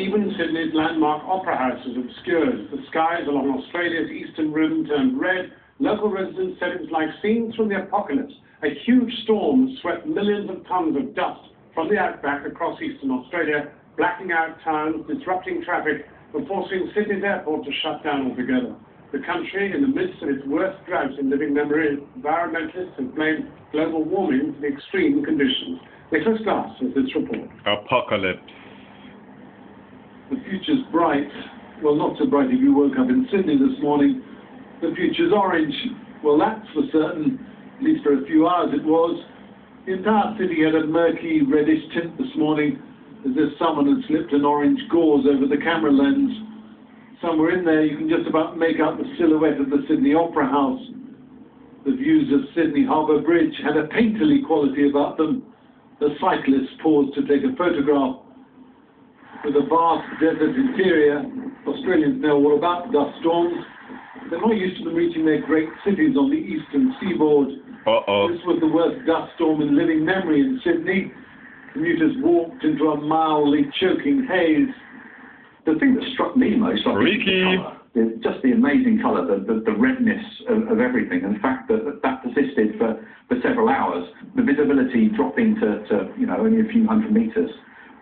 Even Sydney's landmark Opera House is obscured. The skies along Australia's eastern rim turned red. Local residents said it was like scenes from the apocalypse. A huge storm swept millions of tons of dust from the outback across eastern Australia, blacking out towns, disrupting traffic, and forcing Sydney's airport to shut down altogether. The country, in the midst of its worst drought in living memory, environmentalists have blamed global warming for the extreme conditions. Nicholas Glass has this report. Apocalypse. The future's bright. Well, not so bright if you woke up in Sydney this morning. The future's orange. Well, that's for certain. At least for a few hours it was. The entire city had a murky, reddish tint this morning, as if someone had slipped an orange gauze over the camera lens. Somewhere in there you can just about make out the silhouette of the Sydney Opera House. The views of Sydney Harbour Bridge had a painterly quality about them. The cyclists paused to take a photograph. With a vast desert interior, Australians know all about dust storms. They're not used to them reaching their great cities on the eastern seaboard. This was the worst dust storm in living memory in Sydney. Commuters walked into a mildly choking haze. The thing that struck me most, I think, is just the amazing colour, the redness of everything, and the fact that persisted for several hours. The visibility dropping to only a few hundred metres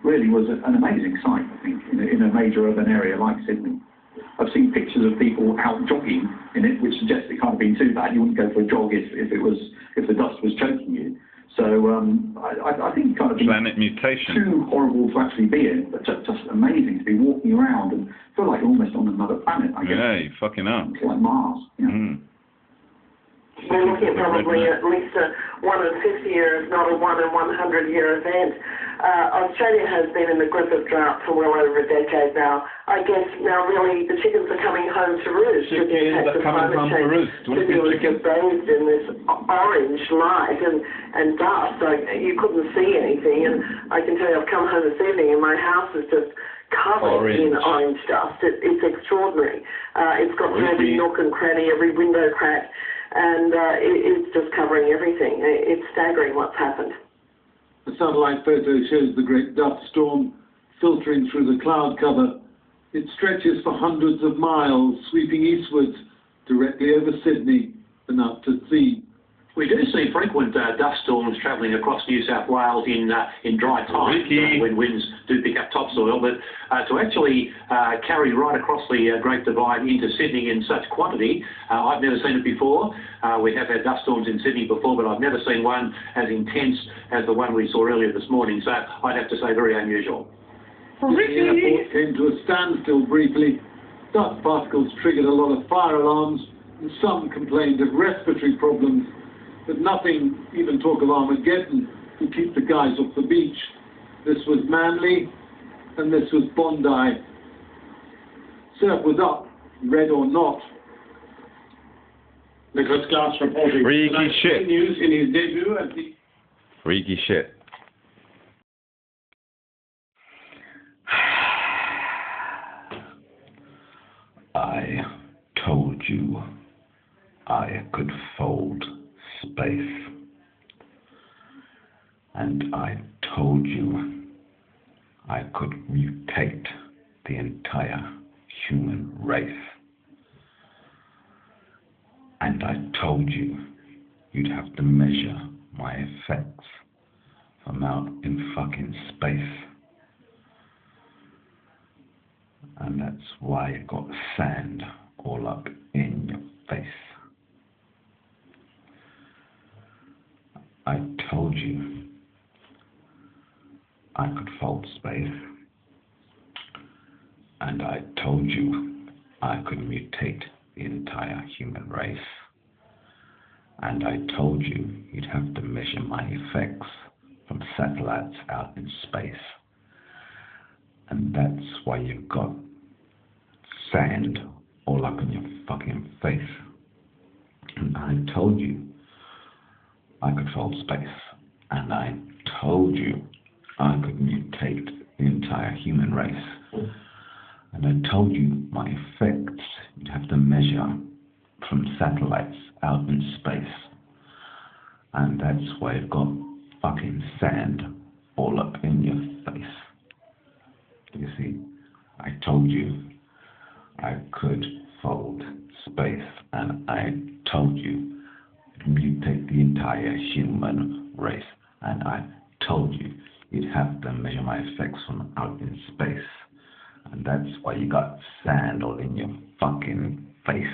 really was an amazing sight, I think, in a major urban area like Sydney. I've seen pictures of people out jogging in it, which suggests it can't have been too bad. You wouldn't go for a jog if the dust was choking you. So I think kind of planet mutation. Too horrible to actually be in, but just amazing to be walking around and feel like you're almost on another planet. I guess. Yeah, you fucking are. It's like Mars. Yeah. Mm. We're looking at probably at least a 1 in 50 year, if not a 1 in 100 year event. Australia has been in the grip of drought for well over a decade now. I guess now really the chickens are coming home to roost. Chickens are coming home to roost. Sydney was just bathed in this orange light and dust. You couldn't see anything. And I can tell you I've come home this evening and my house is just covered in orange dust. It's extraordinary. It's got through every nook and cranny, every window crack. And it's just covering everything. It's staggering what's happened. The satellite photo shows the great dust storm filtering through the cloud cover. It stretches for hundreds of miles, sweeping eastwards, directly over Sydney and out to sea. We do see frequent dust storms travelling across New South Wales in dry times when winds do pick up topsoil, but to actually carry right across the Great Divide into Sydney in such quantity, I've never seen it before. We have had dust storms in Sydney before, but I've never seen one as intense as the one we saw earlier this morning, so I'd have to say very unusual. The airport came to a standstill briefly. Dust particles triggered a lot of fire alarms, and some complained of respiratory problems. But nothing, even talk of Armageddon, to keep the guys off the beach. This was Manly, and this was Bondi. Surf was up, red or not. Nicholas Glass reporting. Freaky shit. News in his debut at the... Freaky shit. I told you I could fold space, and I told you I could mutate the entire human race, and I told you you'd have to measure my effects from out in fucking space, and that's why you got sand all up in your face. I told you I could fold space, and I told you I could mutate the entire human race, and I told you you'd have to measure my effects from satellites out in space, and that's why you've got sand all up in your fucking face. And I told you I could fold space, and I told you I could mutate the entire human race, and I told you my effects you'd have to measure from satellites out in space, and that's why you've got fucking sand all up in your face. You see, I told you I could fold space, and I told you it'd mutate the entire human race, and I told you you'd have to measure my effects from out in space, and that's why you got sand all in your fucking face.